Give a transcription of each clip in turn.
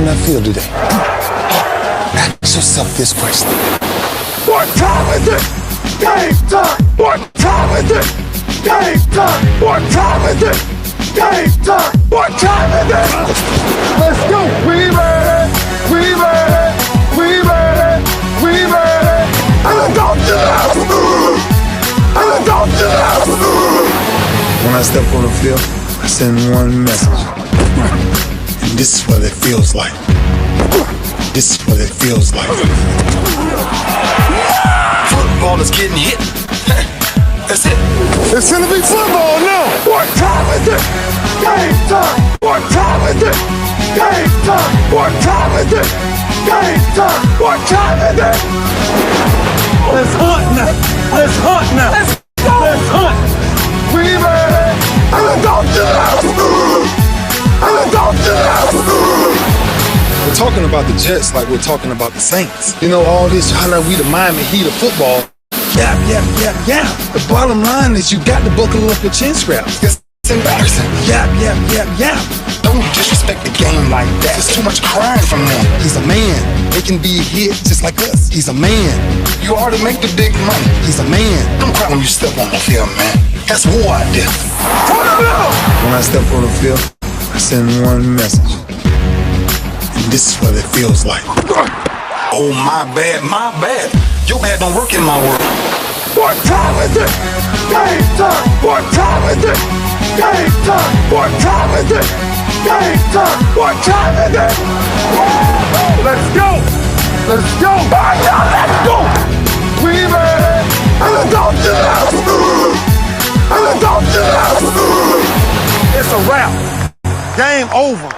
I feel today? Ask yourself this question. What time is it? Game time! What time is it? Game time! What time is it? Game time! What time is it? Let's go! We made it! We made it! We made it! We made it! And let's go to the house! And let's go to the house! When I step on the field, I send one message. And this is what it feels like. This is what it feels like. Football is getting hit. That's it. It's gonna be football now! What time is it? Game time! What time is it? Game time! What time is it? Game time! What time is it? Let's hunt now! Let's hunt now! Let's go! Let's hunt! We made it! And let's go to the house! And let's go to the house! We're talking about the Jets like we're talking about the Saints. You know, all this, how like we the Miami Heat of football. Yeah. The bottom line is you got to buckle up your chin straps. It's embarrassing. Yeah. Don't disrespect the game like that. There's too much crying from them. He's a man. They can be hit just like us. He's a man. You already make the big money. He's a man. Don't cry when you step on the field, man. That's war out there. When I step on the field, I send one message. And this is what it feels like. Oh, my bad. Your bad don't work in my world. What time is it? Game time! What time is it? Game time! What time is it? Game time! What time is it? Let's go! Let's go! Let's go! We made it! And let's go to the house! And let's go to the house! It's a wrap. Game over.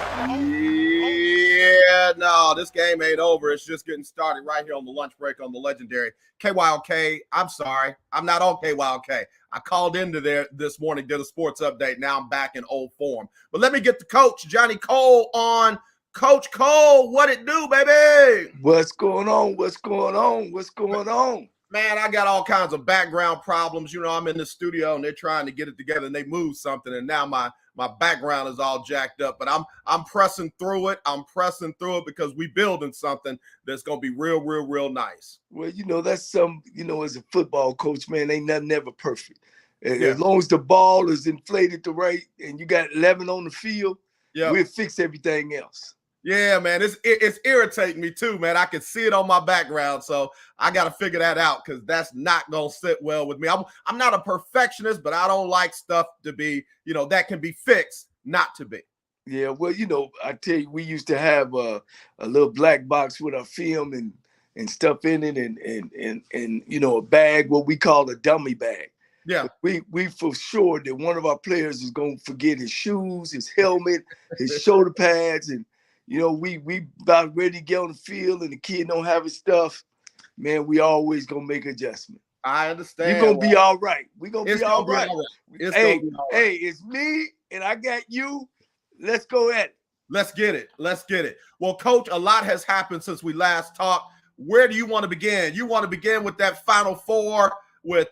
Yeah, no, this game ain't over. It's just getting started right here on the lunch break on the legendary KYLK. I'm sorry. I'm not on KYLK. I called into there this morning, did a sports update. Now I'm back in old form. But let me get the coach, Johnny Cole, on. Coach Cole, what it do, baby? What's going on? Man, I got all kinds of background problems. You know, I'm in the studio and they're trying to get it together and they move something. And now my background is all jacked up, but I'm pressing through it. I'm pressing through it because we building something that's going to be real nice. Well, you know, that's some, you know, as a football coach, man, ain't nothing ever perfect. As long as the ball is inflated the right and you got 11 on the field, we'll fix everything else. Yeah, man, it's irritating me too, man. I can see it on my background, so I got to figure that out because that's not going to sit well with me. I'm not a perfectionist, but I don't like stuff to be, you know, that can be fixed, not to be. Yeah, well, you know, I tell you, we used to have a little black box with our film and stuff in it and you know, a bag, what we call a dummy bag. Yeah. We for sure that one of our players is going to forget his shoes, his helmet, his shoulder pads, and you know, we about ready to get on the field and the kid don't have his stuff, man, we always gonna make adjustment. I understand. You're gonna be all right. We're gonna be all right. Hey, it's me and I got you. Let's go at it. Let's get it. Well, Coach, a lot has happened since we last talked. Where do you want to begin? You want to begin with that Final Four with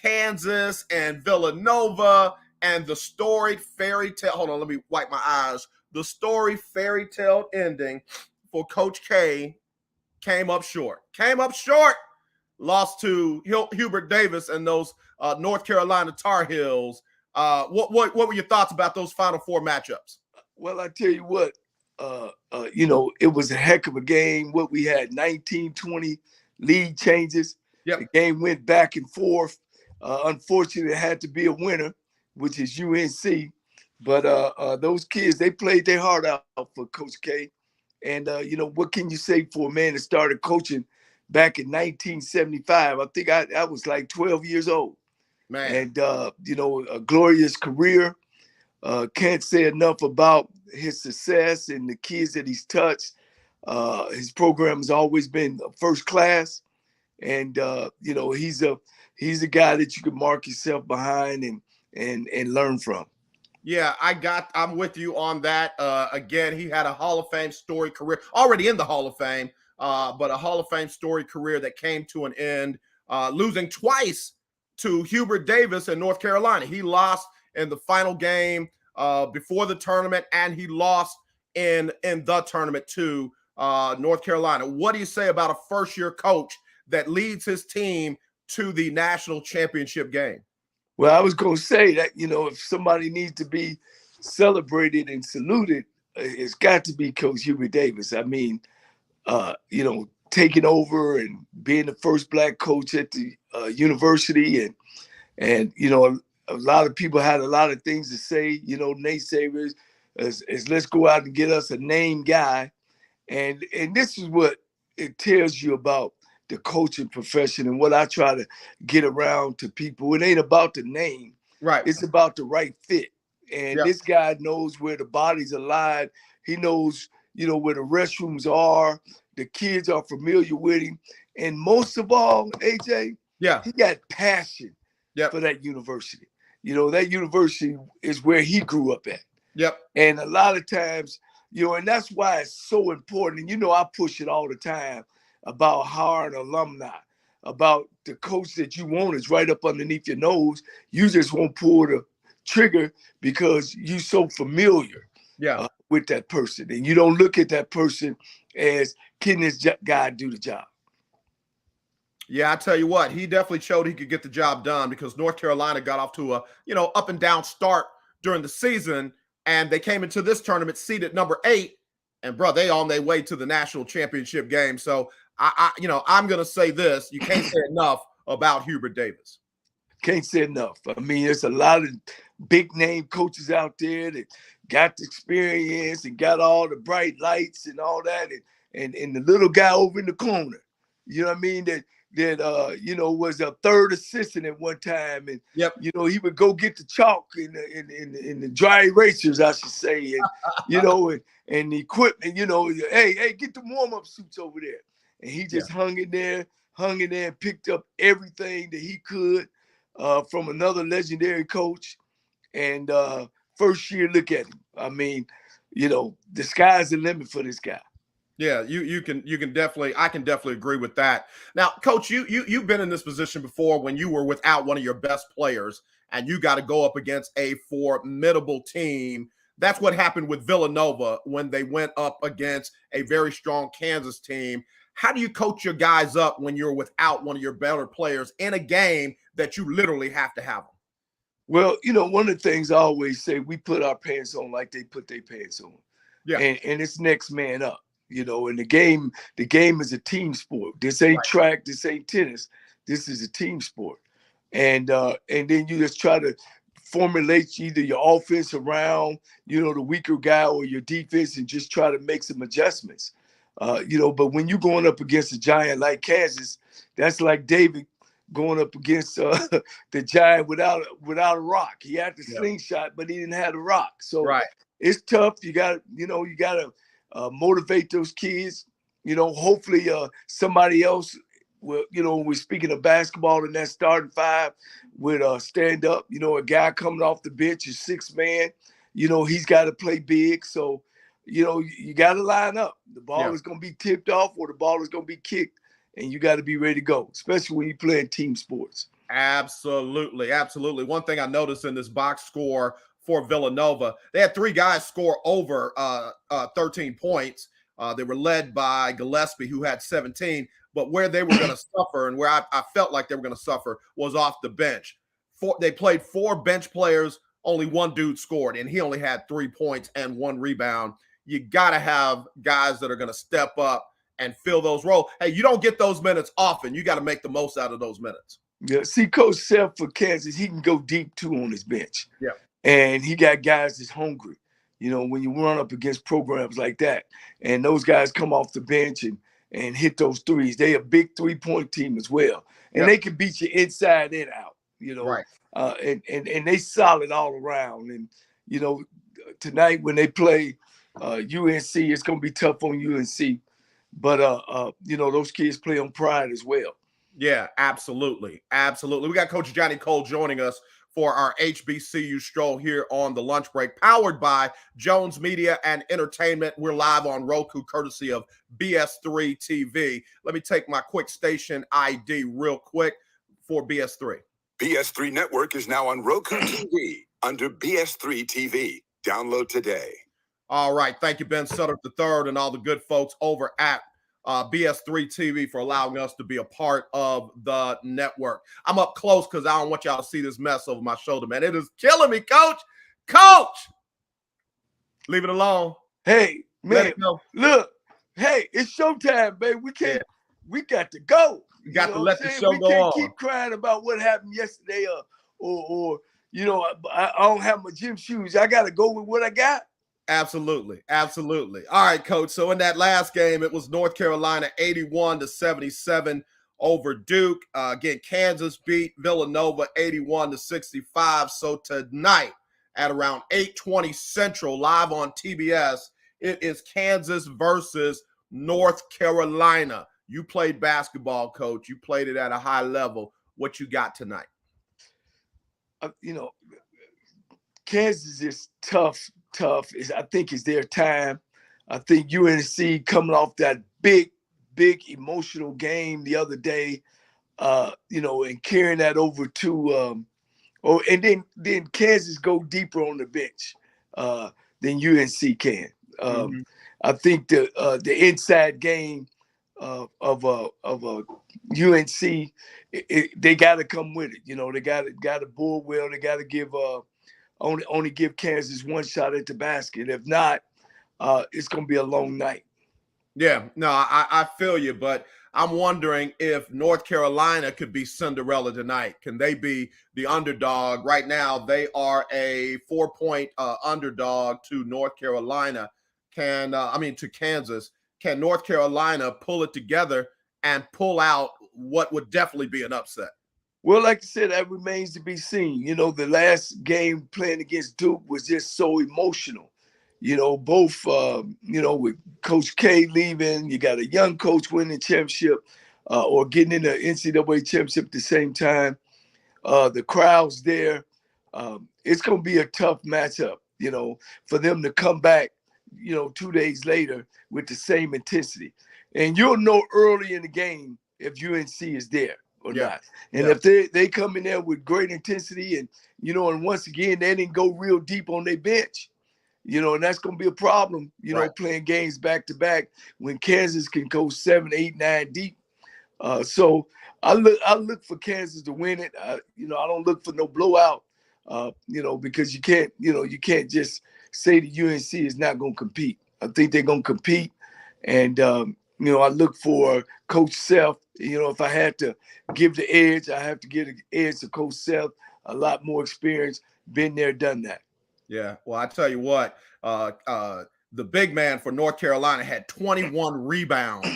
Kansas and Villanova and the storied fairy tale. Hold on, let me wipe my eyes. The story fairy tale ending for Coach K came up short. Lost to Hubert Davis and those North Carolina Tar Heels. What were your thoughts about those Final Four matchups? Well, I tell you what, you know, it was a heck of a game. What we had 19-20 lead changes. Yep. The game went back and forth. Unfortunately, it had to be a winner, which is UNC. But those kids, they played their heart out for Coach K. And, you know, what can you say for a man that started coaching back in 1975? I think I was like 12 years old. Man. And, you know, a glorious career. Can't say enough about his success and the kids that he's touched. His program has always been first class. And, you know, he's a guy that you can mark yourself behind and learn from. Yeah, I'm with you on that. Again, he had a Hall of Fame story career, already in the Hall of Fame, but a Hall of Fame story career that came to an end, losing twice to Hubert Davis in North Carolina. He lost in the final game before the tournament, and he lost in the tournament to North Carolina. What do you say about a first-year coach that leads his team to the national championship game? Well, I was going to say that, if somebody needs to be celebrated and saluted, it's got to be Coach Hubert Davis. I mean, taking over and being the first Black coach at the university, and a lot of people had a lot of things to say, naysayers, as let's go out and get us a name guy. And this is what it tells you about the coaching profession and what I try to get around to people. It ain't about the name. Right. It's about the right fit. And this guy knows where the bodies are lying. He knows, where the restrooms are. The kids are familiar with him. And most of all, AJ, he got passion for that university. That university is where he grew up at. Yep. And a lot of times, and that's why it's so important. And, I push it all the time about hiring alumni, about the coach that you want is right up underneath your nose. You just won't pull the trigger because you're so familiar with that person. And you don't look at that person as, can this guy do the job? Yeah, I tell you what, he definitely showed he could get the job done because North Carolina got off to a, up and down start during the season, and they came into this tournament seeded number 8, and bro, they on their way to the national championship game. So I'm going to say this, you can't say enough about Hubert Davis. Can't say enough. I mean, there's a lot of big name coaches out there that got the experience and got all the bright lights and all that, and the little guy over in the corner, you know what I mean, that was a third assistant at one time, and he would go get the chalk in the dry erasers, I should say, and and the equipment, hey, get the warm-up suits over there. And he just hung in there and picked up everything that he could from another legendary coach. And first year, look at him. I mean, the sky's the limit for this guy. Yeah, I can definitely agree with that. Now, Coach, you've been in this position before when you were without one of your best players and you got to go up against a formidable team. That's what happened with Villanova when they went up against a very strong Kansas team. How do you coach your guys up when you're without one of your better players in a game that you literally have to have them? Well, one of the things I always say, we put our pants on like they put their pants on. Yeah. And it's next man up. And the game is a team sport. This ain't track, this ain't tennis. This is a team sport. And then you just try to formulate either your offense around, the weaker guy or your defense and just try to make some adjustments. But when you're going up against a giant like Kansas, that's like David going up against the giant without a rock. He had the slingshot, but he didn't have the rock. So it's tough. You got to motivate those kids. Hopefully somebody else will, we're speaking of basketball in that starting 5 would stand up. A guy coming off the bench is 6 man. He's got to play big. So, you got to line up. The ball is going to be tipped off or the ball is going to be kicked, and you got to be ready to go, especially when you play in team sports. Absolutely. Absolutely. One thing I noticed in this box score for Villanova, they had 3 guys score over 13 points. They were led by Gillespie, who had 17. But where they were going to suffer and where I felt like they were going to suffer was off the bench. They played 4 bench players. Only 1 dude scored, and he only had 3 points and 1 rebound. You got to have guys that are going to step up and fill those roles. Hey, you don't get those minutes often. You got to make the most out of those minutes. Yeah, see, Coach Self for Kansas, he can go deep, too, on his bench. Yeah. And he got guys that's hungry, when you run up against programs like that. And those guys come off the bench and hit those threes. They a big 3-point team as well. And they can beat you inside and out, Right. And they solid all around. And, tonight when they play UNC, it's going to be tough on UNC. But, those kids play on pride as well. Yeah, absolutely. Absolutely. We got Coach Johnnie Cole joining us for our HBCU Stroll here on the lunch break, powered by Jones Media and Entertainment. We're live on Roku, courtesy of BS3 TV. Let me take my quick station ID real quick for BS3. BS3 Network is now on Roku TV under BS3 TV. Download today. All right. Thank you, Ben Sutter III, and all the good folks over at BS3 TV for allowing us to be a part of the network. I'm up close because I don't want y'all to see this mess over my shoulder, man. It is killing me, Coach. Coach, leave it alone. Hey, man, look, hey, it's showtime, baby. We got to go. You got to let the show go on. We can't keep crying about what happened yesterday or I don't have my gym shoes. I got to go with what I got. Absolutely. Absolutely. All right, Coach. So in that last game, it was North Carolina 81-77 over Duke. Again, Kansas beat Villanova 81-65. So tonight at around 8:20 Central, live on TBS, it is Kansas versus North Carolina. You played basketball, Coach. You played it at a high level. What you got tonight? Kansas is tough. I think it's their time. I think UNC coming off that big emotional game the other day, and carrying that over to and then Kansas go deeper on the bench than UNC can. I think the inside game of UNC, they got to come with it. They got to bull well. They got to give only give Kansas one shot at the basket. If not, it's going to be a long night. Yeah, no, I feel you, but I'm wondering if North Carolina could be Cinderella tonight. Can they be the underdog? Right now, they are a 4-point underdog to North Carolina. To Kansas. Can North Carolina pull it together and pull out what would definitely be an upset? Well, like I said, that remains to be seen. The last game playing against Duke was just so emotional. Both, with Coach K leaving, you got a young coach winning championship or getting in the NCAA championship at the same time. The crowd's there. It's going to be a tough matchup, for them to come back, 2 days later with the same intensity. And you'll know early in the game if UNC is there or not. And if they come in there with great intensity and, and once again, they didn't go real deep on their bench, and that's going to be a problem, playing games back to back when Kansas can go 7, 8, 9 deep. So I look for Kansas to win it. I don't look for no blowout, because you can't just say that UNC is not going to compete. I think they're going to compete. And, I look for Coach Self. If I had to give the edge, I have to give the edge to Coach Self. A lot more experience, been there, done that. Yeah, well, I tell you what, the big man for North Carolina had 21 rebounds.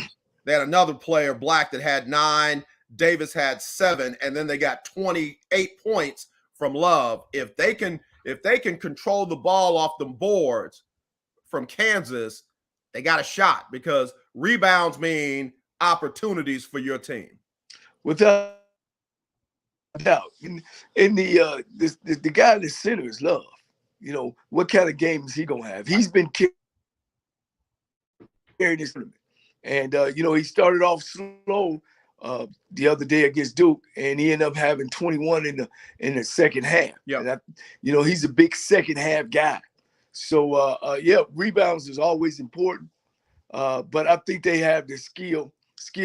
They had another player, Black, that had 9. Davis had 7, and then they got 28 points from Love. If they can control the ball off the boards from Kansas, they got a shot because rebounds mean opportunities for your team. Without doubt. And the guy in the center is Love. What kind of game is he going to have? He's been carrying this tournament. And, he started off slow the other day against Duke, and he ended up having 21 in the second half. Yeah. And he's a big second half guy. So, rebounds is always important. But I think they have the skill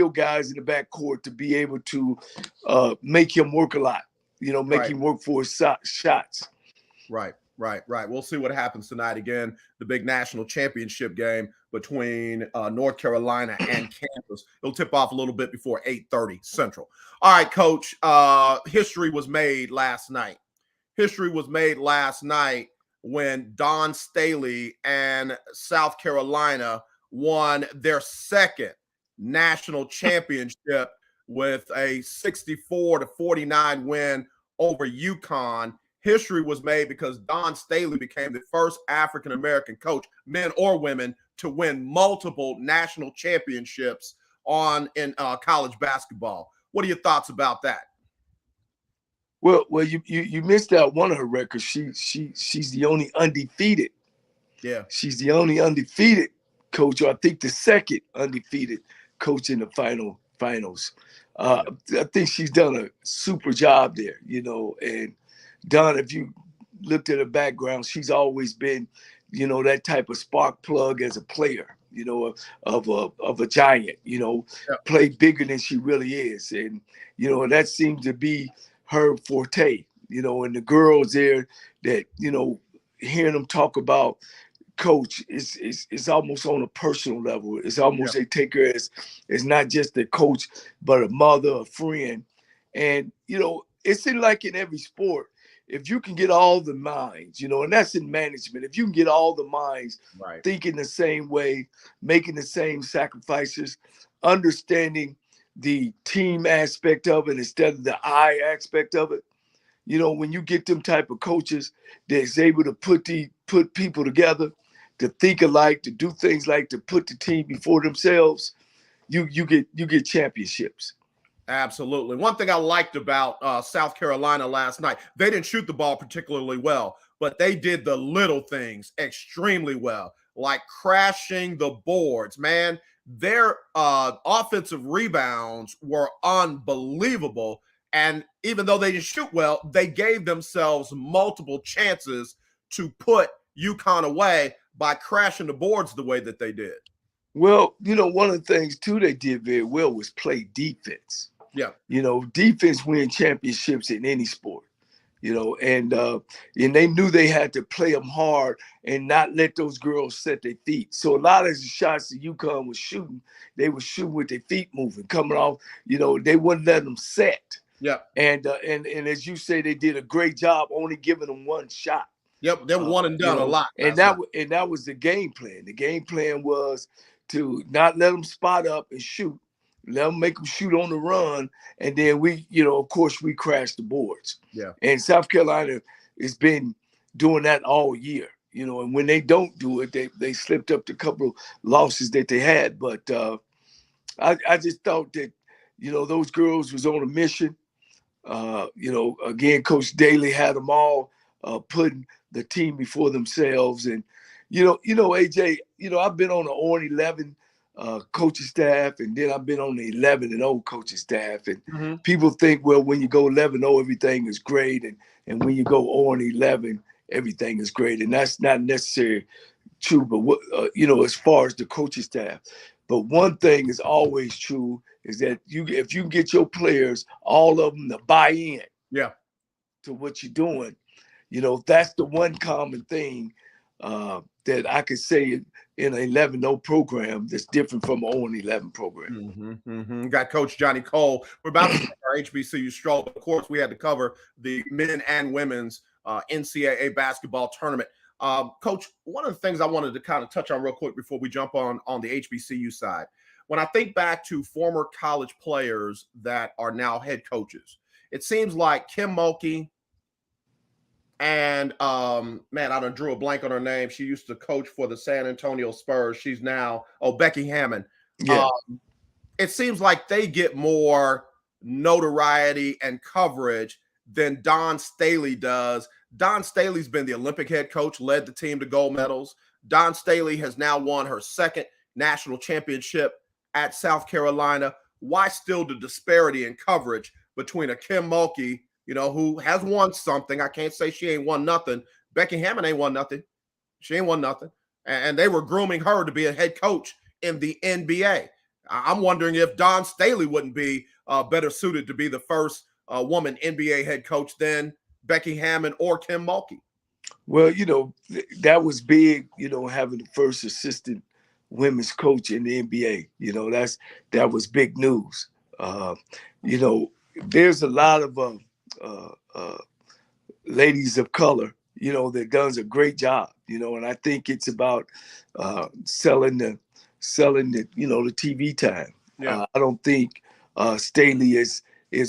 guys in the backcourt to be able to make him work a lot, make him work for his shots. Right. We'll see what happens tonight. Again, the big national championship game between North Carolina and Kansas. It'll tip off a little bit before 8:30 Central. All right, Coach, history was made last night. History was made last night when Don Staley and South Carolina won their second national championship with a 64-49 win over UConn. History was made because Don Staley became the first African-American coach, men or women, to win multiple national championships in college basketball. What are your thoughts about that? Well, you missed out one of her records. She's the only undefeated. Yeah, she's the only undefeated coach, or I think the second undefeated coach in the finals. I think she's done a super job there, And Don, if you looked at her background, she's always been, you know, that type of spark plug as a player, you know, of a giant, you know, play bigger than she really is. And, you know, that seems to be her forte, you know, and the girls there that, you know, hearing them talk about coach is almost on a personal level. It's almost they take her as not just a coach, but a mother, a friend. And, you know, it's like in every sport, if you can get all the minds, you know, and that's in management, if you can get all the minds thinking the same way, making the same sacrifices, understanding the team aspect of it instead of the I aspect of it, you know, when you get them type of coaches that's able to put people together, to think alike, to do things like to put the team before themselves, you get championships. Absolutely. One thing I liked about South Carolina last night, they didn't shoot the ball particularly well, but they did the little things extremely well, like crashing the boards. Man, their offensive rebounds were unbelievable. And even though they didn't shoot well, they gave themselves multiple chances to put UConn away by crashing the boards the way that they did. Well, you know, one of the things, too, they did very well was play defense. Yeah. You know, defense wins championships in any sport, you know, and they knew they had to play them hard and not let those girls set their feet. So a lot of the shots that UConn was shooting, they were shooting with their feet moving, coming off, you know, they wouldn't let them set. Yeah. And as you say, they did a great job only giving them one shot. Yep, they're one and done, you know, a lot. And that was the game plan. The game plan was to not let them spot up and shoot, let them make them shoot on the run, and then we, you know, of course, we crashed the boards. Yeah. And South Carolina has been doing that all year, you know, and when they don't do it, they slipped up the couple of losses that they had. But I just thought that, you know, those girls was on a mission. You know, again, Coach Daly had them all putting the team before themselves. And, you know, AJ, you know, I've been on the Orange 11 coaching staff, and then I've been on the 11-0 coaching staff. And people think, well, when you go 11-0, everything is great. And when you go 0-11, everything is great. And that's not necessarily true, but what, you know, as far as the coaching staff. But one thing is always true is that if you can get your players, all of them, to buy in to what you're doing, you know, that's the one common thing that I could say in an 11-0 program that's different from an 0-11 program. Got Coach Johnnie Cole. We're about to start our HBCU Stroll. Of course, we had to cover the men and women's NCAA basketball tournament. Coach, one of the things I wanted to kind of touch on real quick before we jump on the HBCU side, when I think back to former college players that are now head coaches, it seems like Kim Mulkey and man, I done drew a blank on her name. She used to coach for the San Antonio Spurs. She's now Becky Hammond. Yeah. It seems like they get more notoriety and coverage than Don Staley does. Don Staley's been the Olympic head coach, led the team to gold medals. Don Staley has now won her second national championship at South Carolina. Why still the disparity in coverage between a Kim Mulkey, you know, who has won something? I can't say she ain't won nothing. Becky Hammond ain't won nothing. She ain't won nothing. And they were grooming her to be a head coach in the NBA. I'm wondering if Don Staley wouldn't be better suited to be the first woman NBA head coach than Becky Hammond or Kim Mulkey. Well, you know, that was big, you know, having the first assistant women's coach in the NBA. You know, that was big news. You know, there's a lot of ladies of color, you know, that does a great job, you know, and I think it's about selling the, you know, the TV time. Yeah. I don't think Staley is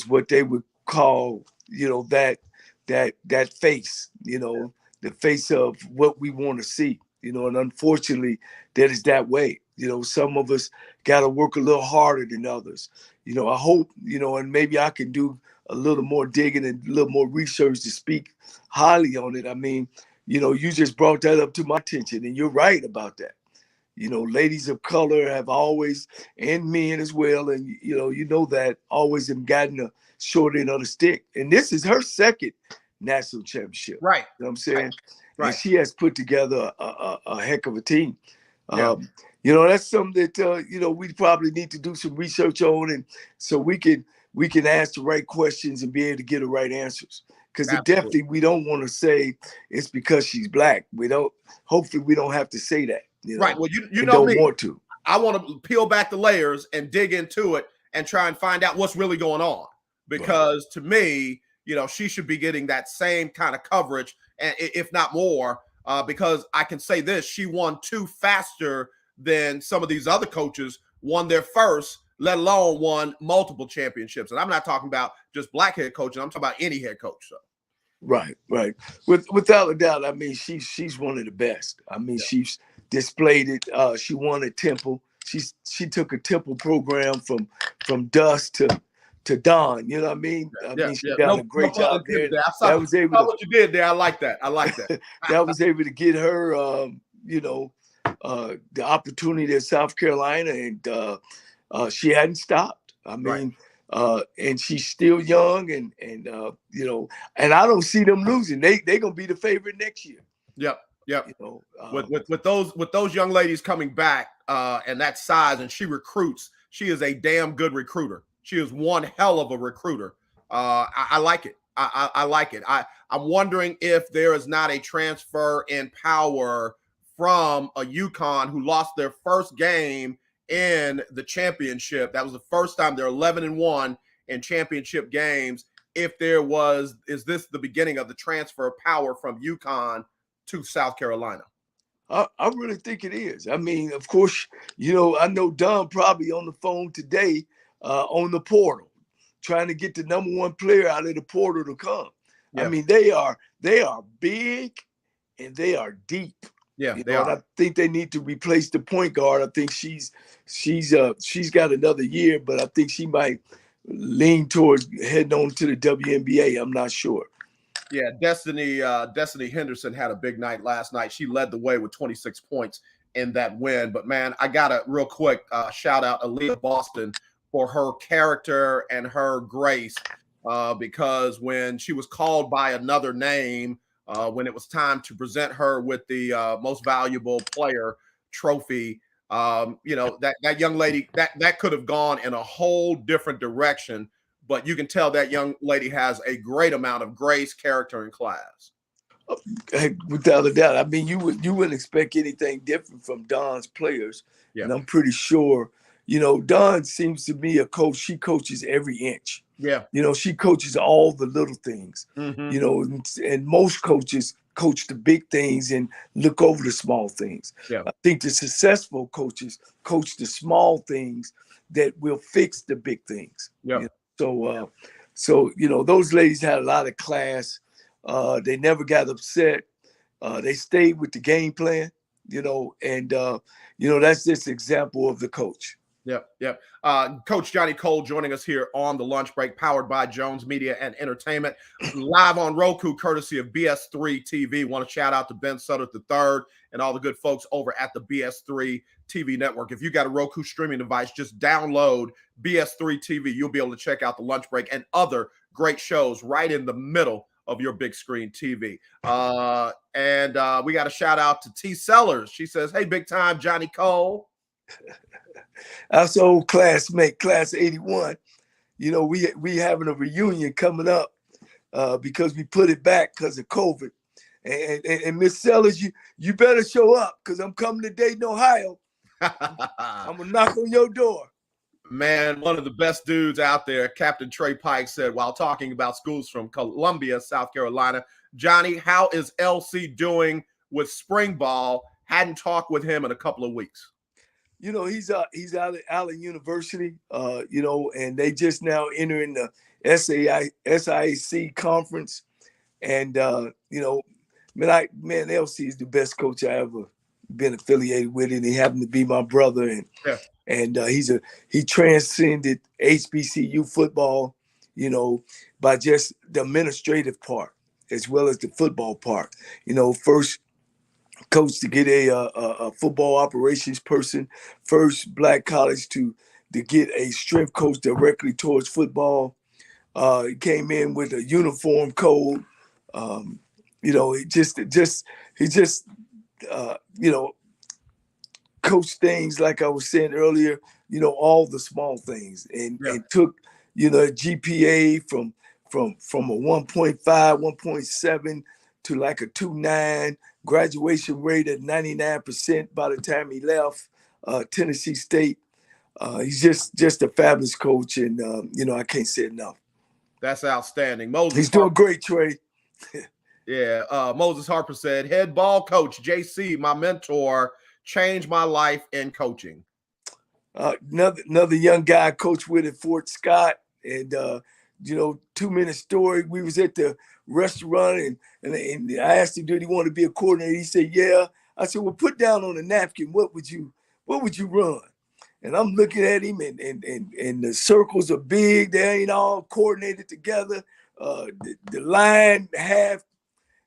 what they would call, you know, that face, you know, the face of what we want to see, you know, and unfortunately that is that way. You know, some of us got to work a little harder than others. You know, I hope, you know, and maybe I can do a little more digging and a little more research to speak highly on it. I mean, you know, you just brought that up to my attention, and you're right about that. You know, ladies of color have always, and men as well, and, you know that always have gotten a short end of the stick. And this is her second national championship. Right. You know what I'm saying? and she has put together a heck of a team. Yeah. That's something that we probably need to do some research on, and so we can ask the right questions and be able to get the right answers. Because definitely we don't want to say it's because she's black. Hopefully we don't have to say that. Right. Well, you know don't me. Want to. I want to peel back the layers and dig into it and try and find out what's really going on. Because to me, she should be getting that same kind of coverage, and if not more, because I can say this: she won 2 faster than some of these other coaches won their first, let alone won multiple championships. And I'm not talking about just black head coaching. I'm talking about any head coach. So. Right. Without a doubt, I mean, she's one of the best. I mean, she's displayed it. She won at Temple. She took a Temple program from dust to dawn. You know what I mean? She done a great job there. I saw what you did there. I like that. That was able to get her, the opportunity at South Carolina, and she hadn't stopped. I mean, and she's still young, and I don't see them losing. They gonna be the favorite next year. Yep. With those young ladies coming back and that size, and she recruits. She is a damn good recruiter. She is one hell of a recruiter. I like it. I like it. I'm wondering if there is not a transfer in power from a UConn who lost their first game in the championship. That was the first time. They're 11-1 in championship games. Is this the beginning of the transfer of power from UConn to South Carolina? I really think it is. I mean, of course, I know Don probably on the phone today on the portal, trying to get the number 1 player out of the portal to come. Yeah. I mean, they are big and they are deep. Yeah, they are. I think they need to replace the point guard. I think she's got another year, but I think she might lean towards heading on to the WNBA. I'm not sure. Yeah, Destiny Henderson had a big night last night. She led the way with 26 points in that win. But man, I gotta real quick shout out Aaliyah Boston for her character and her grace, because when she was called by another name, when it was time to present her with the most valuable player trophy, that young lady, that could have gone in a whole different direction. But you can tell that young lady has a great amount of grace, character, and class. Without a doubt. I mean, you wouldn't expect anything different from Don's players. Yeah. And I'm pretty sure, Don seems to be a coach. She coaches every inch. Yeah. She coaches all the little things, and most coaches coach the big things and look over the small things. Yeah. I think the successful coaches coach the small things that will fix the big things. Yeah. So those ladies had a lot of class. They never got upset. They stayed with the game plan, and that's just an example of the coach. Yep. Coach Johnny Cole joining us here on the lunch break, powered by Jones Media and Entertainment, live on Roku, courtesy of BS3 TV. Want to shout out to Ben Sutter III and all the good folks over at the BS3 TV network. If you got a Roku streaming device, just download BS3 TV. You'll be able to check out the lunch break and other great shows right in the middle of your big screen TV. And we got a shout out to T Sellers. She says, "Hey, big time Johnny Cole." That's old classmate, class 81. We having a reunion coming up because we put it back because of COVID. And Miss Sellers, you better show up because I'm coming to Dayton, Ohio. I'm gonna knock on your door. Man, one of the best dudes out there, Captain Trey Pike, said while talking about schools from Columbia, South Carolina, "Johnny, how is LC doing with spring ball? Hadn't talked with him in a couple of weeks." He's out at Allen University, and they just now entering the SIAC conference. And, LC is the best coach I ever been affiliated with, and he happened to be my brother. And he transcended HBCU football, by just the administrative part as well as the football part. First coach to get a football operations person, first black college to get a strength coach directly towards football. He came in with a uniform code, You know, he just you know, coach things like I was saying earlier. You know, all the small things, and took, you know, GPA from a 1.5, 1.7 to like a 2.9, graduation rate at 99% by the time he left Tennessee State. He's just a fabulous coach, and you know, I can't say enough. That's outstanding. Moses, he's doing great, Trey. Yeah, Moses Harper said, head ball coach JC, my mentor, changed my life in coaching. Another young guy I coached with at Fort Scott, and you know, 2-minute story. We was at the restaurant, and I asked him, did he want to be a coordinator? He said, yeah. I said, well, put down on a napkin, what would you run? And I'm looking at him, and the circles are big. They ain't all coordinated together. The line half.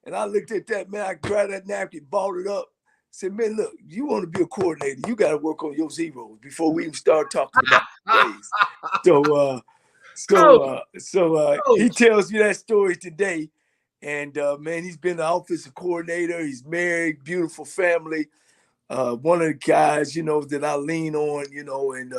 And I looked at that, man. I grabbed that napkin, balled it up. Said, man, look, you want to be a coordinator, you got to work on your zeros before we even start talking about plays. So he tells me that story today. And, man, he's been the offensive coordinator. He's married, beautiful family. One of the guys, you know, that I lean on, you know, and,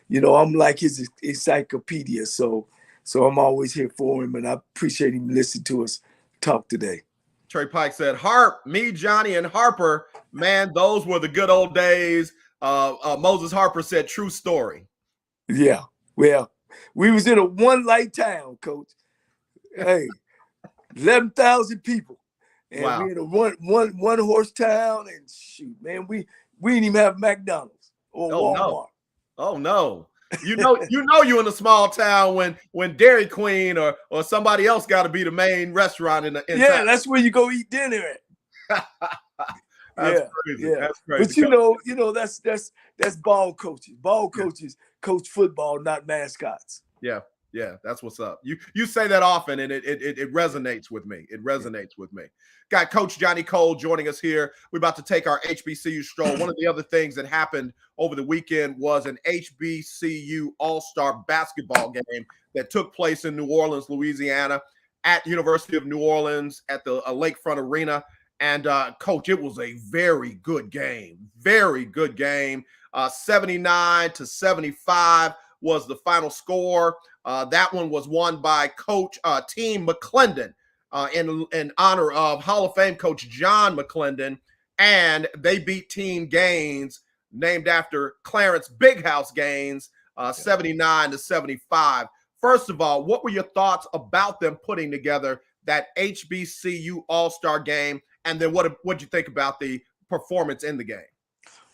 you know, I'm like his encyclopedia. So I'm always here for him, and I appreciate him listening to us talk today. Trey Pike said, me, Johnny, and Harper, man, those were the good old days. Moses Harper said, true story. Yeah, well, we was in a one-light town, Coach. Hey, 11,000 people. And wow. We in a one horse town, and shoot, man, we didn't even have McDonald's or Walmart. Oh no. You know you're in a small town when Dairy Queen or somebody else got to be the main restaurant in town. That's where you go eat dinner at. That's crazy. Yeah. That's crazy. But you know that's ball coaches. Ball coaches coach football, not mascots. Yeah, that's what's up. You say that often, and it resonates with me. It resonates with me. Got Coach Johnny Cole joining us here. We're about to take our HBCU stroll. One of the other things that happened over the weekend was an HBCU All-Star basketball game that took place in New Orleans, Louisiana, at University of New Orleans at the Lakefront Arena. And Coach, it was a very good game. Very good game. 79-75 was the final score. That one was won by Coach Team McClendon in honor of Hall of Fame coach John McClendon, and they beat Team Gaines, named after Clarence Big House Gaines, 79-75. First of all, what were your thoughts about them putting together that HBCU All-Star game, and then what did you think about the performance in the game?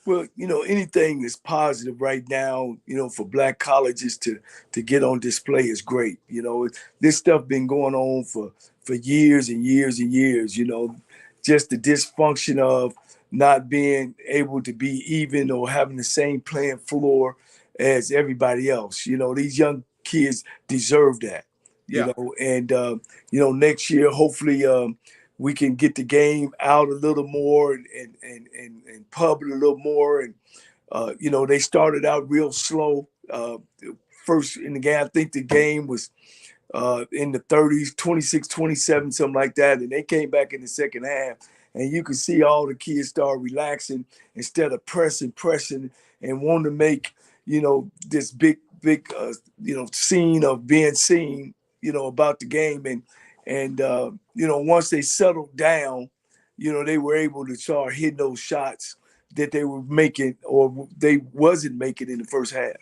Well, you know, anything that's positive right now, you know, for Black colleges to get on display is great. You know, this stuff been going on for years and years and years, you know, just the dysfunction of not being able to be even or having the same playing floor as everybody else. You know, these young kids deserve that, you know, and, you know, next year, hopefully, we can get the game out a little more and pub it a little more. And, you know, they started out real slow. First in the game, I think the game was in the 30s, 26-27, something like that. And they came back in the second half. And you could see all the kids start relaxing instead of pressing and wanting to make, you know, this big, you know, scene of being seen, you know, about the game. And you know, once they settled down, you know, they were able to start hitting those shots that they were making or they wasn't making in the first half.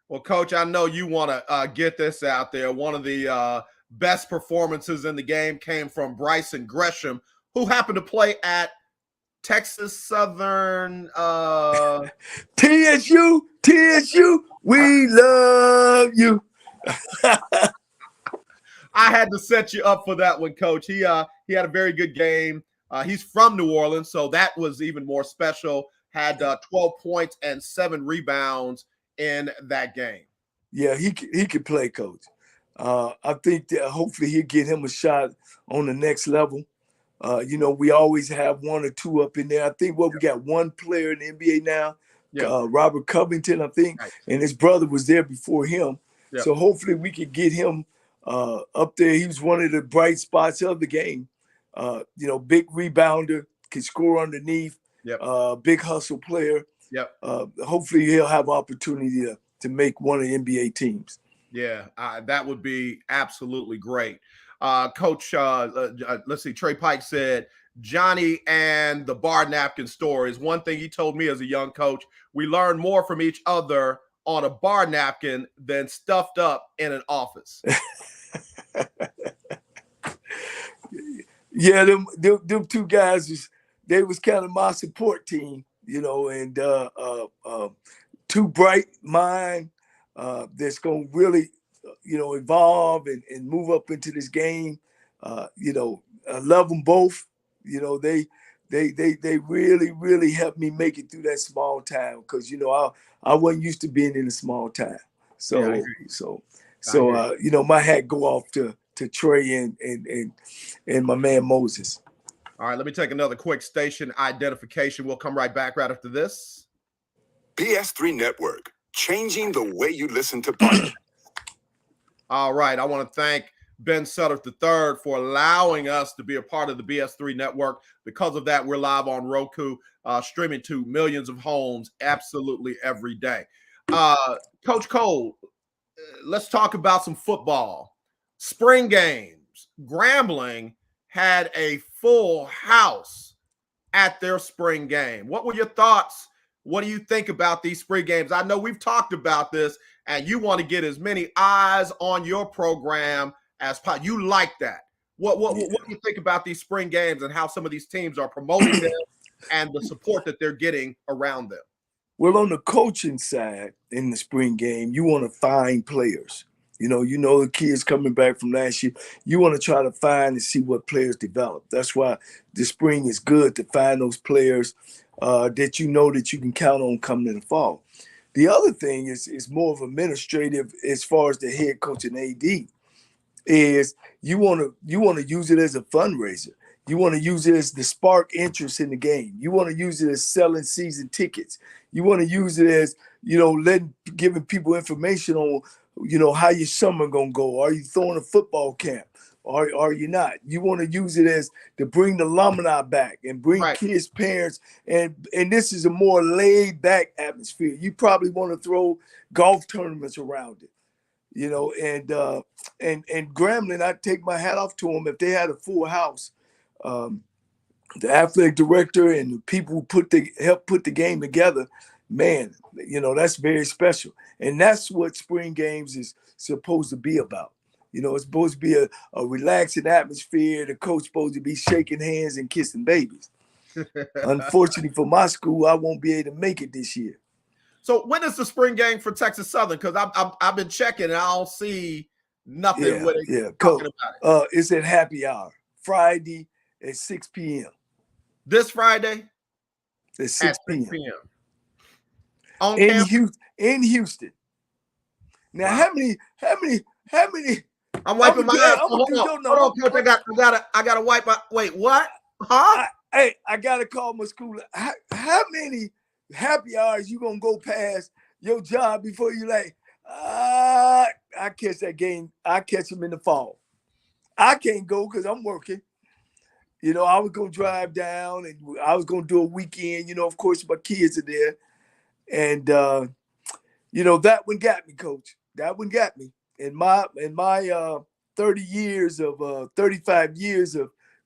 Well, Coach, I know you want to get this out there. One of the best performances in the game came from Bryson Gresham, who happened to play at Texas Southern. TSU, we love you. I had to set you up for that one, Coach. He had a very good game. He's from New Orleans, so that was even more special. Had 12 points and 7 rebounds in that game. Yeah, he could play, Coach. I think that hopefully he'll get him a shot on the next level. You know, we always have 1 or 2 up in there. I think we got 1 player in the NBA now, Robert Covington, I think, and his brother was there before him. Yeah. So hopefully we could get him up there. He was one of the bright spots of the game. Big rebounder, can score underneath. Yep. Big hustle player. Yep. Hopefully he'll have opportunity to make one of the NBA teams. Yeah, that would be absolutely great. Coach, let's see, Trey Pike said, Johnnie and the bar napkin stories. One thing he told me as a young coach, we learn more from each other on a bar napkin than stuffed up in an office. Yeah, them two guys, they was kind of my support team, and two bright mind that's going to really, evolve and move up into this game. I love them both. They really, really helped me make it through that small town because, I wasn't used to being in a small town. So, my hat go off to Trey and my man Moses. All right, let me take another quick station identification. We'll come right back right after this. BS3 Network, changing the way you listen to podcasts. All right, I want to thank Ben Sutter III for allowing us to be a part of the BS3 Network. Because of that, we're live on Roku, streaming to millions of homes absolutely every day. Coach Cole, let's talk about some football. Spring games. Grambling had a full house at their spring game. What were your thoughts? What do you think about these spring games? I know we've talked about this, and you want to get as many eyes on your program as possible. You like that. What do you think about these spring games and how some of these teams are promoting them and the support that they're getting around them? Well, on the coaching side in the spring game, you want to find players. The kids coming back from last year, you want to try to find and see what players develop. That's why the spring is good to find those players that that you can count on coming in the fall. The other thing is more of administrative as far as the head coach and AD is you want to use it as a fundraiser. You want to use it as the spark interest in the game. You want to use it as selling season tickets. You want to use it as, giving people information on, how your summer going to go. Are you throwing a football camp? Or are you not? You want to use it as to bring the alumni back and bring kids, parents. And this is a more laid back atmosphere. You probably want to throw golf tournaments around it. And Grambling, I take my hat off to them if they had a full house. The athletic director and the people who help put the game together, man, that's very special. And that's what spring games is supposed to be about. It's supposed to be a relaxing atmosphere. The coach supposed to be shaking hands and kissing babies. Unfortunately for my school, I won't be able to make it this year. So when is the spring game for Texas Southern? Because I've been checking and I don't see nothing with it. Yeah, coach. It's at happy hour, Friday at 6 p.m. This Friday? At 6 p.m. On in Houston. Now, how many? I'm wiping my ass. Hold on, Coach. I gotta wipe my. Wait, what? Huh? I gotta call my school. How many happy hours you gonna go past your job before you I catch that game? I catch them in the fall. I can't go because I'm working. I was gonna drive down and I was gonna do a weekend. Of course, my kids are there, and that one got me, Coach. That one got me. In my 35 years of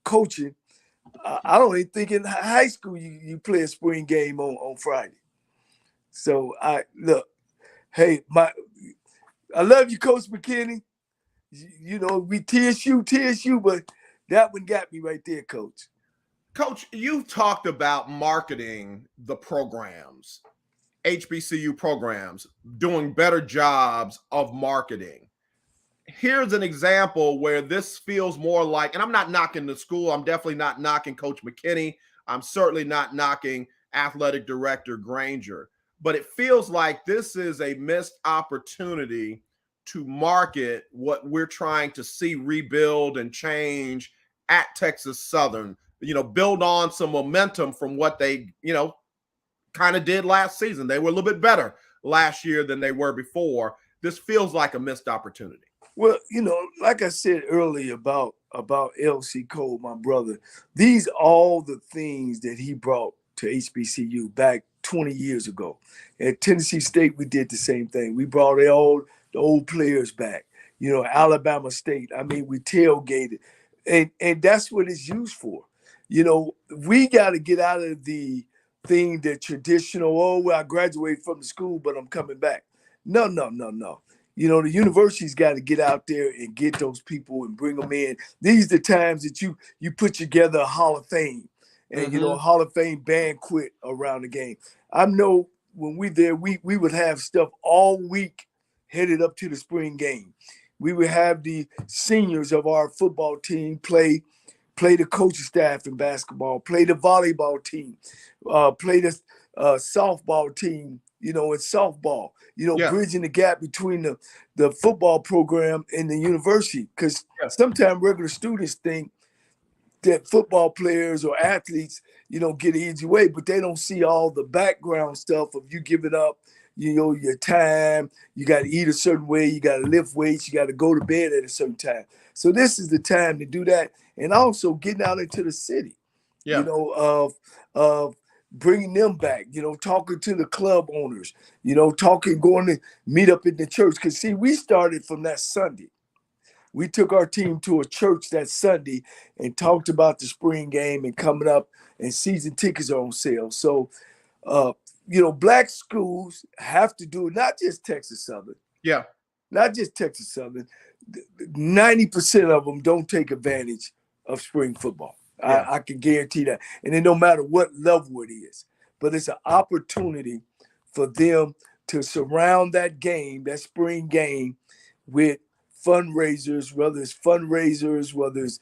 coaching, I don't even think in high school you play a spring game on Friday. So I love you, Coach McKinney. We TSU, but that one got me right there, Coach. Coach, you've talked about marketing the programs. HBCU programs doing better jobs of marketing. Here's an example where this feels more like, and I'm not knocking the school. I'm definitely not knocking Coach McKinney. I'm certainly not knocking athletic director Granger, but it feels like this is a missed opportunity to market what we're trying to see rebuild and change at Texas Southern, build on some momentum from what they, kind of did last season. They were a little bit better last year than they were before. This feels like a missed opportunity. Well, like I said earlier about about LC Cole, my brother. These are all the things that he brought to HBCU back 20 years ago. At Tennessee State, we did the same thing. We brought the old players back. You know, Alabama State. I mean, we tailgated. And that's what it's used for. You know, we got to get out of the thing that traditional, oh, well, I graduated from the school, but I'm coming back. No. You know, the university's got to get out there and get those people and bring them in. These are the times that you put together a Hall of Fame and, you know, a Hall of Fame banquet around the game. I know when we there, we would have stuff all week headed up to the spring game. We would have the seniors of our football team play the coaching staff in basketball, play the volleyball team, play the softball team, you know, in softball, you know, bridging the gap between the football program and the university. Because sometimes regular students think that football players or athletes, you know, get an easy way, but they don't see all the background stuff of you giving up, you know, your time. You got to eat a certain way. You got to lift weights. You got to go to bed at a certain time. So this is the time to do that. And also getting out into the city, you know, of bringing them back, you know, talking to the club owners, you know, going to meet up in the church. Because, see, we started from that Sunday. We took our team to a church that Sunday and talked about the spring game and coming up, and season tickets are on sale. So, you know, black schools have to do it, not just Texas Southern. Yeah. Not just Texas Southern. 90% of them don't take advantage of spring football. Yeah. I can guarantee that. And then no matter what level it is, but it's an opportunity for them to surround that game, that spring game, with fundraisers, whether it's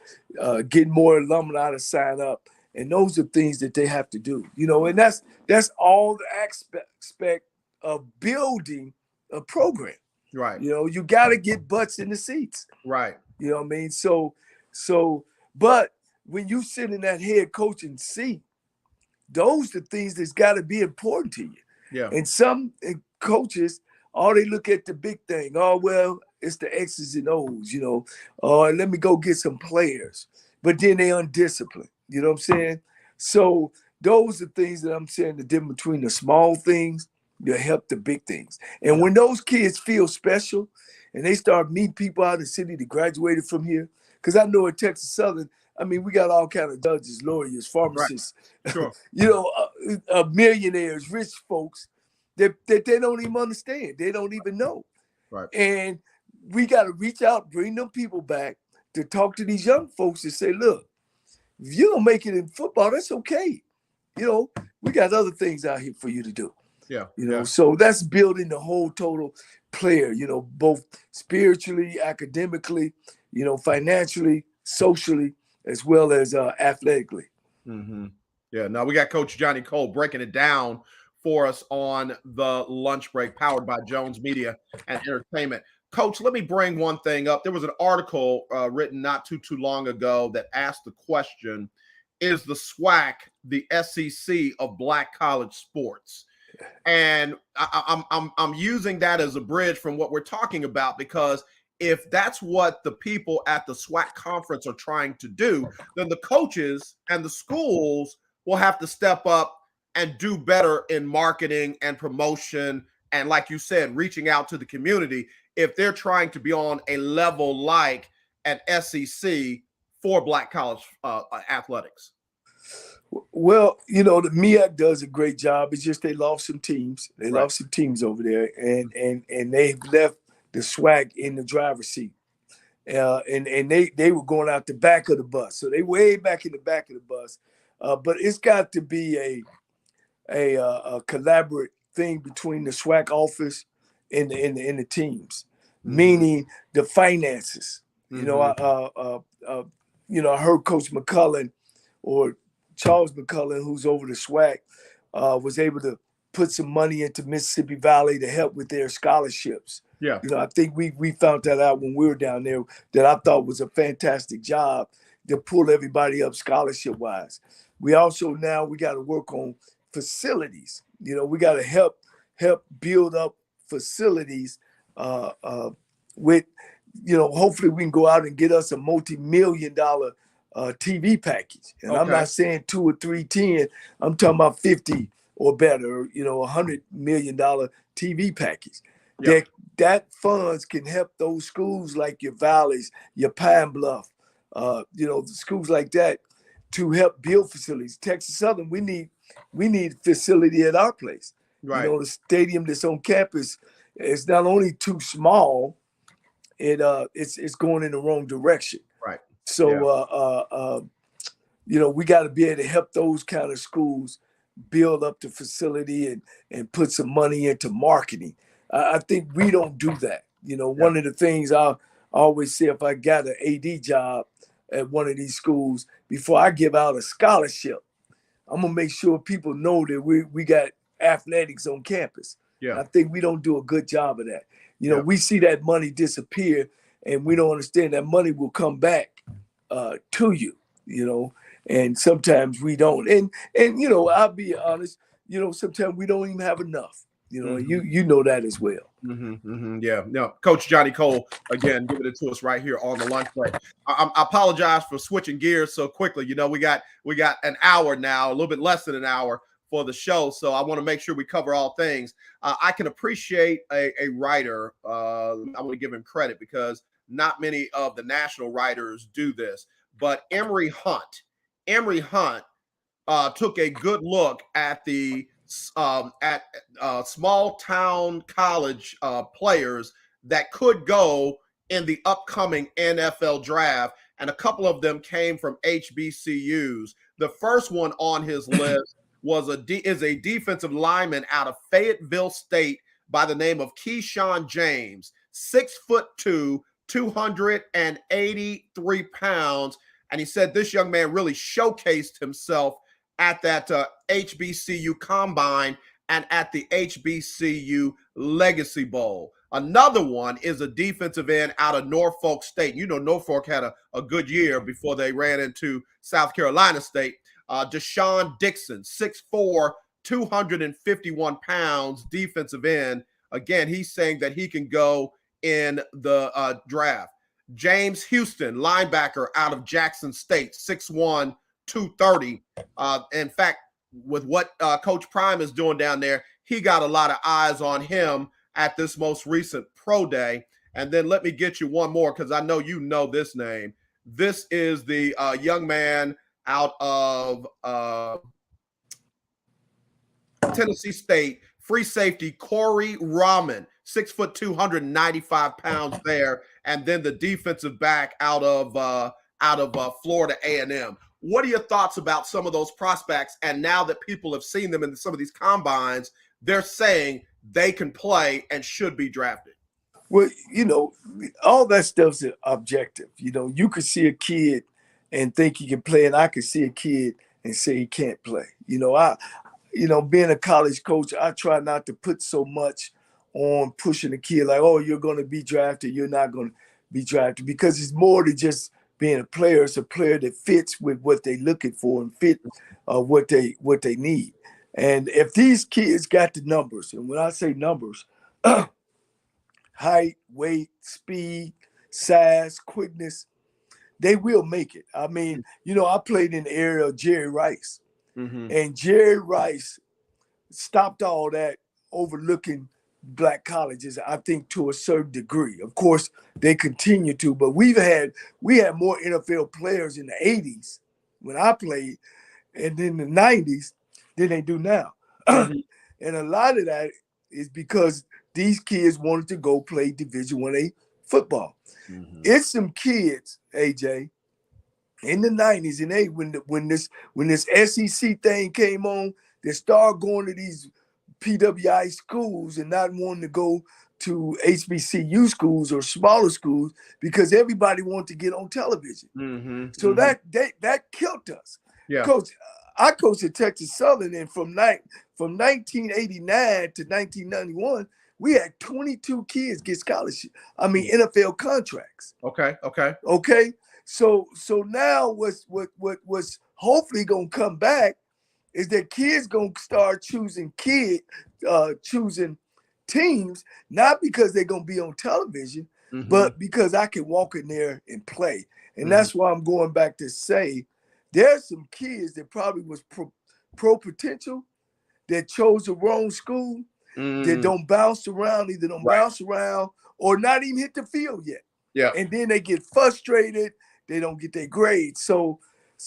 getting more alumni to sign up. And those are things that they have to do, you know, and that's all the aspect of building a program. Right. You know, you got to get butts in the seats. Right. You know what I mean? So, but when you sit in that head coaching seat, those are things that's got to be important to you. Yeah. And some coaches, all they look at the big thing. Oh, well, it's the X's and O's, you know. Oh, let me go get some players. But then they undisciplined. You know what I'm saying? So those are things that I'm saying, the difference between the small things that help the big things. And when those kids feel special and they start meeting people out of the city that graduated from here, because I know at Texas Southern, I mean, we got all kinds of judges, lawyers, pharmacists, sure. you know, millionaires, rich folks that they don't even understand. They don't even know. Right. And we got to reach out, bring them people back to talk to these young folks and say, look, if you don't make it in football, that's okay. You know, we got other things out here for you to do. Yeah. You know, so that's building the whole total player, you know, both spiritually, academically, you know, financially, socially, as well as athletically. Mm-hmm. Yeah. Now we got Coach Johnnie Cole breaking it down for us on the lunch break, powered by Jones Media and Entertainment. Coach, let me bring one thing up. There was an article written not too long ago that asked the question, is the SWAC the SEC of black college sports? And I'm using that as a bridge from what we're talking about, because if that's what the people at the SWAC conference are trying to do, then the coaches and the schools will have to step up and do better in marketing and promotion. And like you said, reaching out to the community, if they're trying to be on a level like an SEC for black college athletics. Well, you know, the MEAC does a great job. It's just they lost some teams. They lost some teams over there, and they left the SWAC in the driver's seat. And they were going out the back of the bus. So they way back in the back of the bus. But it's got to be a collaborative thing between the SWAC office and the teams, meaning the finances. You know, I heard Coach McCullen or Charles McCullen, who's over the SWAC, was able to put some money into Mississippi Valley to help with their scholarships. Yeah. You know, I think we found that out when we were down there, that I thought was a fantastic job to pull everybody up scholarship-wise. We also now we got to work on facilities. You know, we got to help build up facilities with hopefully we can go out and get us a multi-million-dollar TV package. And I'm not saying 2 or 3, 10. I'm talking about 50 or better, $100 million TV package. Yep. That funds can help those schools like your Valleys, your Pine Bluff, schools like that to help build facilities. Texas Southern, we need facility at our place. Right. The stadium that's on campus is not only too small, it's going in the wrong direction. Right. So we got to be able to help those kind of schools build up the facility and put some money into marketing. I think we don't do that. One of the things I always say, if I got an AD job at one of these schools, before I give out a scholarship, I'm gonna make sure people know that we got athletics on campus. Yeah. I think we don't do a good job of that. We see that money disappear, and we don't understand that money will come back to you. And sometimes we don't. And I'll be honest, sometimes we don't even have enough. You know that as well. Yeah. No, Coach Johnnie Cole, again, giving it to us right here on the lunch break. I apologize for switching gears so quickly. We got an hour now, a little bit less than an hour for the show. So I want to make sure we cover all things. I can appreciate a writer. I want to give him credit because not many of the national writers do this. But Emory Hunt took a good look at the small town college players that could go in the upcoming NFL draft, and a couple of them came from HBCUs. The first one on his list is a defensive lineman out of Fayetteville State by the name of Keyshawn James, 6'2", 283 pounds. And he said this young man really showcased himself at that HBCU Combine and at the HBCU Legacy Bowl. Another one is a defensive end out of Norfolk State. Norfolk had a good year before they ran into South Carolina State. Deshaun Dixon, 6'4", 251 pounds, defensive end. Again, he's saying that he can go in the draft. James Houston, linebacker out of Jackson State, 6'1", 230. In fact, with what Coach Prime is doing down there, he got a lot of eyes on him at this most recent pro day. And then let me get you one more because I know you know this name. This is the young man out of Tennessee State, free safety Corey Rahman, 6'2", 295 pounds there, and then the defensive back out of Florida A&M. What are your thoughts about some of those prospects? And now that people have seen them in some of these combines, they're saying they can play and should be drafted. Well, all that stuff's objective. You could see a kid and think he can play, and I could see a kid and say he can't play. Being a college coach, I try not to put so much on pushing a kid like, oh, you're going to be drafted, you're not going to be drafted, because it's more than just being a player. It's a player that fits with what they're looking for and fit what they need. And if these kids got the numbers, and when I say numbers, height, weight, speed, size, quickness, they will make it. I mean, I played in the area of Jerry Rice, and Jerry Rice stopped all that overlooking black colleges, I think, to a certain degree. Of course, they continue to, but we had more NFL players in the 80s when I played, and in the 90s than they do now. And a lot of that is because these kids wanted to go play Division I football. It's some kids, AJ, in the 90s and 80s when this SEC thing came on, they started going to these PWI schools and not wanting to go to HBCU schools or smaller schools because everybody wanted to get on television. So that killed us. Yeah. Coach, I coached at Texas Southern, and from 1989 to 1991, we had 22 kids get scholarship. NFL contracts. Okay. So now what's hopefully gonna come back is that kids gonna start choosing teams, not because they're gonna be on television, but because I can walk in there and play. And that's why I'm going back to say there's some kids that probably was pro potential that chose the wrong school, that don't bounce around, either don't bounce around or not even hit the field yet. Yeah. And then they get frustrated, they don't get their grades. So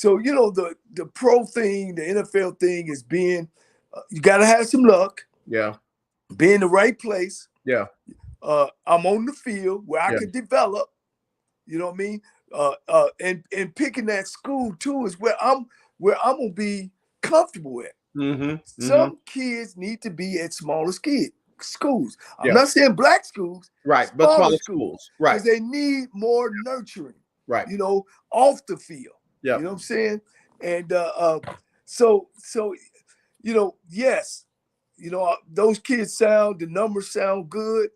you know, the pro thing, the NFL thing is being, you got to have some luck. Yeah. Be in the right place. Yeah. I'm on the field where I can develop, you know what I mean? And picking that school too is where I'm gonna be comfortable at. Some kids need to be at smaller schools. I'm not saying black schools, right? But smaller schools, right? Because they need more nurturing, right? You know, off the field. Yeah, you know what I'm saying. And so you know, yes, you know, those kids the numbers sound good,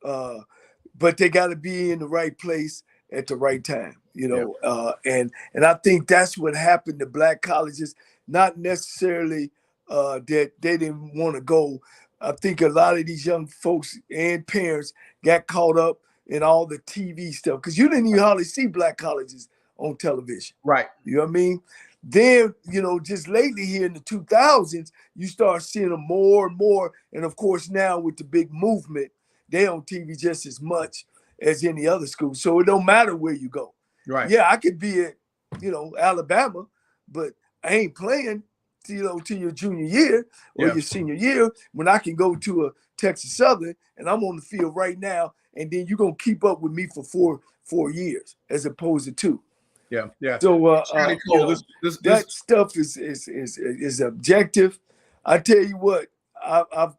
but they got to be in the right place at the right time, you know. And I think that's what happened to black colleges. Not necessarily that they didn't want to go. I think a lot of these young folks and parents got caught up in all the TV stuff because you didn't even hardly see black colleges on television. Right. You know what I mean? Then, you know, just lately here in the 2000s, you start seeing them more and more. And of course, now with the big movement, they're on TV just as much as any other school. So it don't matter where you go. Right. Yeah, I could be at, you know, Alabama, but I ain't playing, you know, till your junior year or your senior year when I can go to a Texas Southern and I'm on the field right now. And then you're going to keep up with me for four years as opposed to 2. Yeah, yeah. So you know, that stuff is objective. I tell you what, I've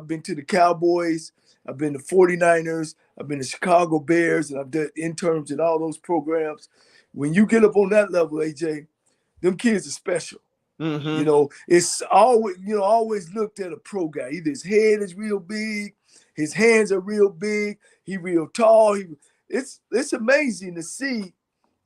been to the Cowboys, I've been to 49ers, I've been to Chicago Bears, and I've done interns in all those programs. When you get up on that level, AJ, them kids are special. You know, it's always looked at a pro guy. Either his head is real big, his hands are real big, he real tall. It's amazing to see.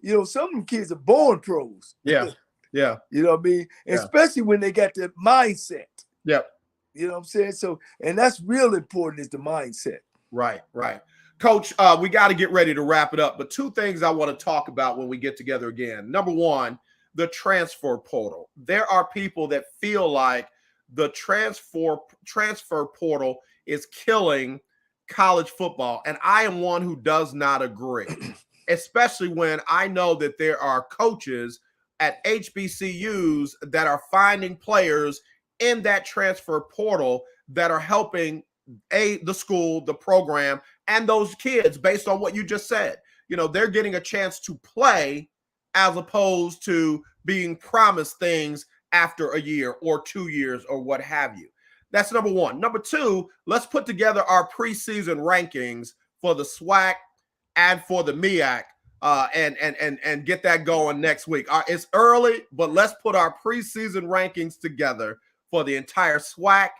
You know, some of them kids are born pros. Yeah. Yeah. You know what I mean? Especially when they got the mindset. Yep. You know what I'm saying? So, and that's real important is the mindset. Right, right. Coach, we got to get ready to wrap it up. But 2 things I want to talk about when we get together again. Number 1, the transfer portal. There are people that feel like the transfer portal is killing college football. And I am one who does not agree. Especially when I know that there are coaches at HBCUs that are finding players in that transfer portal that are helping the school, the program, and those kids based on what you just said. You know, they're getting a chance to play as opposed to being promised things after a year or 2 years or what have you. That's number 1. Number 2, let's put together our preseason rankings for the SWAC and for the MEAC, and get that going next week. It's early, but let's put our preseason rankings together for the entire SWAC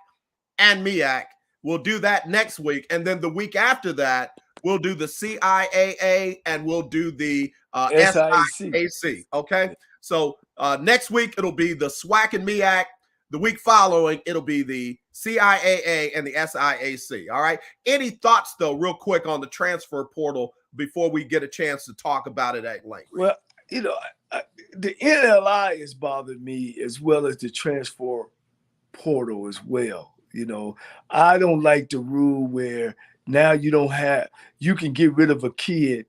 and MEAC. We'll do that next week, and then the week after that, we'll do the CIAA and we'll do the SIAC. Okay, so next week it'll be the SWAC and MEAC. The week following, it'll be the CIAA and the SIAC. All right. Any thoughts, though, real quick on the transfer portal before we get a chance to talk about it at length? Well, you know, the NLI has bothered me as well as the transfer portal as well. You know, I don't like the rule where now you can get rid of a kid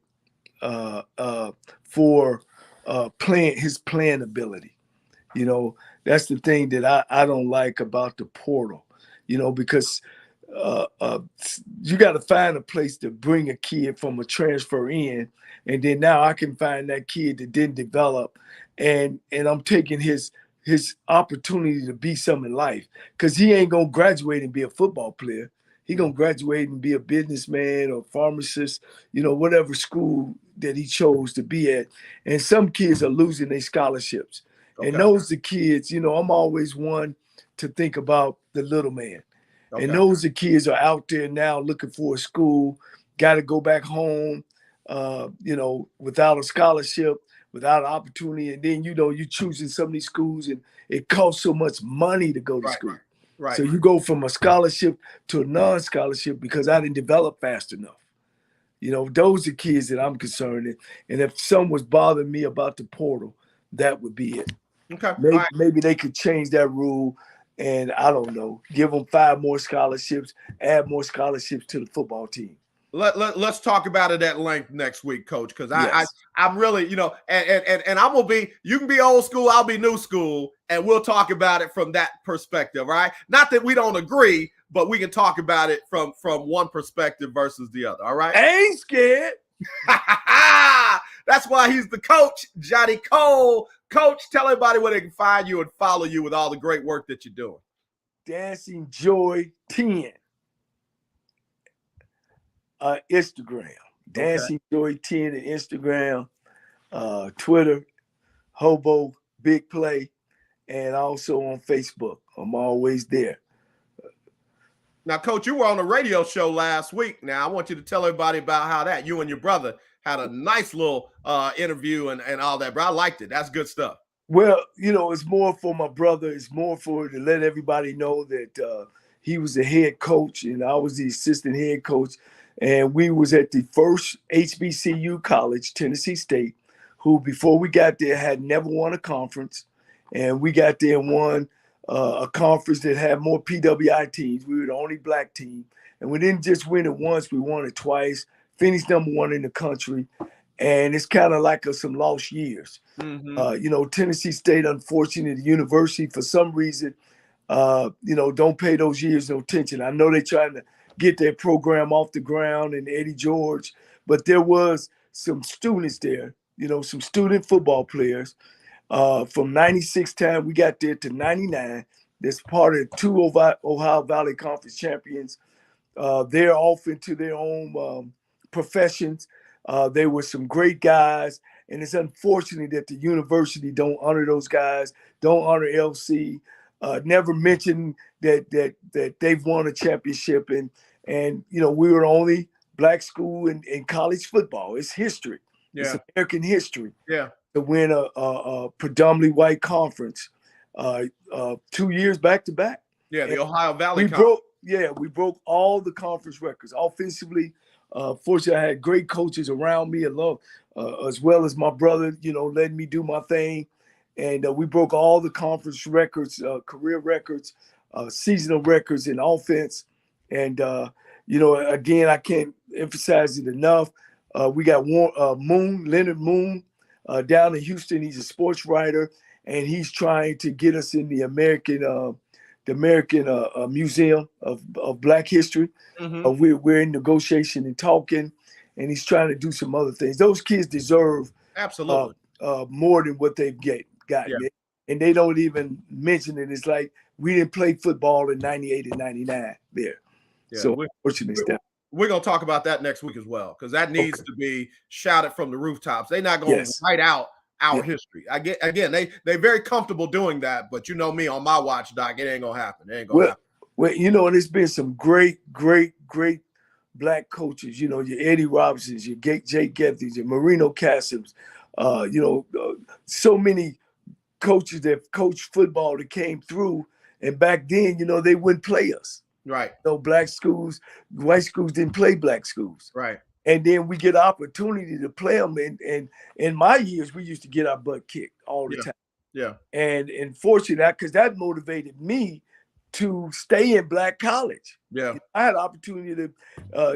for his playing ability. You know, that's the thing that I don't like about the portal, you know, because you got to find a place to bring a kid from a transfer in. And then now I can find that kid that didn't develop and I'm taking his opportunity to be something in life because he ain't going to graduate and be a football player. He going to graduate and be a businessman or pharmacist, you know, whatever school that he chose to be at. And some kids are losing their scholarships. Okay. And those are kids, you know, I'm always one to think about the little man. Okay. And those are kids are out there now looking for a school, got to go back home, you know, without a scholarship, without an opportunity. And then, you know, you're choosing some of these schools and it costs so much money to go to school. Right. So you go from a scholarship to a non-scholarship because I didn't develop fast enough. You know, those are kids that I'm concerned in. And if someone was bothering me about the portal, that would be it. Okay. Maybe they could change that rule and, I don't know, give them 5 more scholarships, add more scholarships to the football team. Let's talk about it at length next week, Coach, because Yes. I'm really, you know, and I'm gonna be, you can be old school, I'll be new school, and we'll talk about it from that perspective, right? Not that we don't agree, but we can talk about it from one perspective versus the other. All right. I ain't scared. That's why he's the coach, Johnny Cole. Coach, tell everybody where they can find you and follow you with all the great work that you're doing. Dancing Joy 10. Instagram. Dancing Joy 10 at Instagram, Twitter, Hobo, Big Play, and also on Facebook. I'm always there. Now, Coach, you were on a radio show last week. Now, I want you to tell everybody about how that you and your brother had a nice little interview and all that, bro. I liked it. That's good stuff. Well, you know, it's more for my brother. It's more for to let everybody know that he was the head coach and I was the assistant head coach. And we was at the first HBCU college, Tennessee State, who before we got there had never won a conference. And we got there and won a conference that had more PWI teams. We were the only black team. And we didn't just win it once, we won it twice, finished #1 in the country. And it's kind of like some lost years. Mm-hmm. You know, Tennessee State, unfortunately, the university, for some reason, you know, don't pay those years no attention. I know they're trying to get their program off the ground and Eddie George, but there was some students there, you know, some student football players from 96 time we got there to 99. That's part of 2 Ohio Valley Conference champions. They're off into their own professions. They were some great guys, and it's unfortunate that the university don't honor those guys, don't honor LC, never mention that they've won a championship. And you know, we were the only black school in college football. It's history. Yeah. It's American history. Yeah. To win a predominantly white conference 2 years back to back. Yeah, the Ohio Valley we broke all the conference records offensively. Fortunately, I had great coaches around me as well as my brother, you know, letting me do my thing. And we broke all the conference records, career records, seasonal records in offense. And, you know, again, I can't emphasize it enough. We got Leonard Moon down in Houston. He's a sports writer, and he's trying to get us in the American Museum of Black History. Mm-hmm. We're in negotiation and talking, and he's trying to do some other things. Those kids deserve absolutely more than what they've gotten. Yeah. And they don't even mention it. It's like we didn't play football in 98 and 99 there. Yeah, so unfortunately, we're going to talk about that next week as well, because that needs to be shouted from the rooftops. They're not going to write out our history. They're very comfortable doing that, but you know me, on my watch, Doc, it ain't going to happen. It ain't going to happen. Well, you know, and there's been some great black coaches, you know, your Eddie Robinsons, your Jake Gethys, your Marino Castles, you know, so many coaches that coached football that came through. And back then, you know, they wouldn't play us. Right. No, black schools, white schools didn't play black schools. Right. And then we get an opportunity to play them. And in my years, we used to get our butt kicked all the time. Yeah. And fortunately, because that motivated me to stay in black college. Yeah. I had an opportunity to,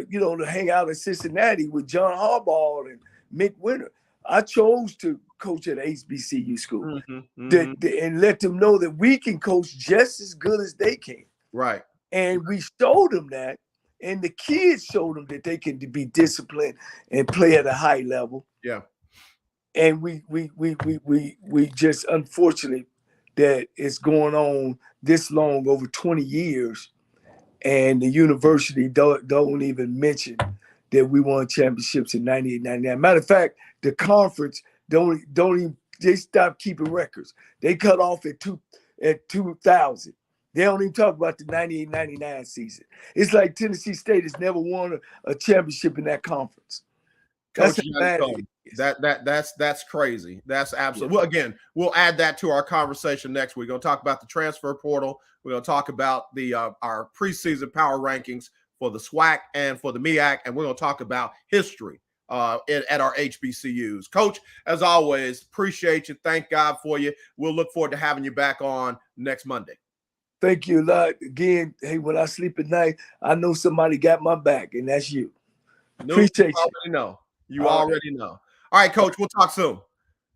you know, to hang out in Cincinnati with John Harbaugh and Mick Winter. I chose to coach at HBCU school and let them know that we can coach just as good as they can. Right. And we showed them that, and the kids showed them that they can be disciplined and play at a high level. Yeah. And we just, unfortunately, that it's going on this long, over 20 years, and the university don't even mention that we won championships in 98, 99. Matter of fact, the conference don't even, they stopped keeping records. They cut off at 2000. They don't even talk about the 98, 99 season. It's like Tennessee State has never won a championship in that conference. That's that's crazy. That's absolutely. Well, again, we'll add that to our conversation next week. We're going to talk about the transfer portal. We're going to talk about the our preseason power rankings for the SWAC and for the MEAC, and we're going to talk about history at our HBCUs. Coach, as always, appreciate you. Thank God for you. We'll look forward to having you back on next Monday. Thank you a lot. Again, hey, when I sleep at night, I know somebody got my back, and that's you. Appreciate you. Already know. You already know. All right, Coach, we'll talk soon.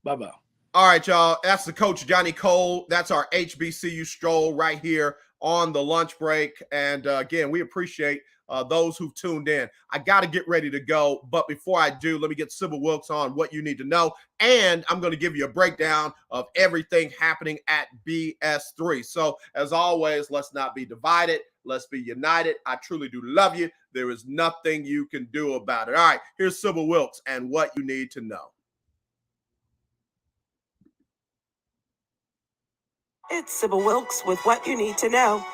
Bye-bye. All right, y'all. That's the Coach Johnnie Cole. That's our HBCU stroll right here on the lunch break. And again, we appreciate those who've tuned in. I got to get ready to go. But before I do, let me get Sybil Wilkes on what you need to know. And I'm going to give you a breakdown of everything happening at BS3. So as always, let's not be divided. Let's be united. I truly do love you. There is nothing you can do about it. All right, here's Sybil Wilkes and what you need to know. It's Sybil Wilkes with what you need to know.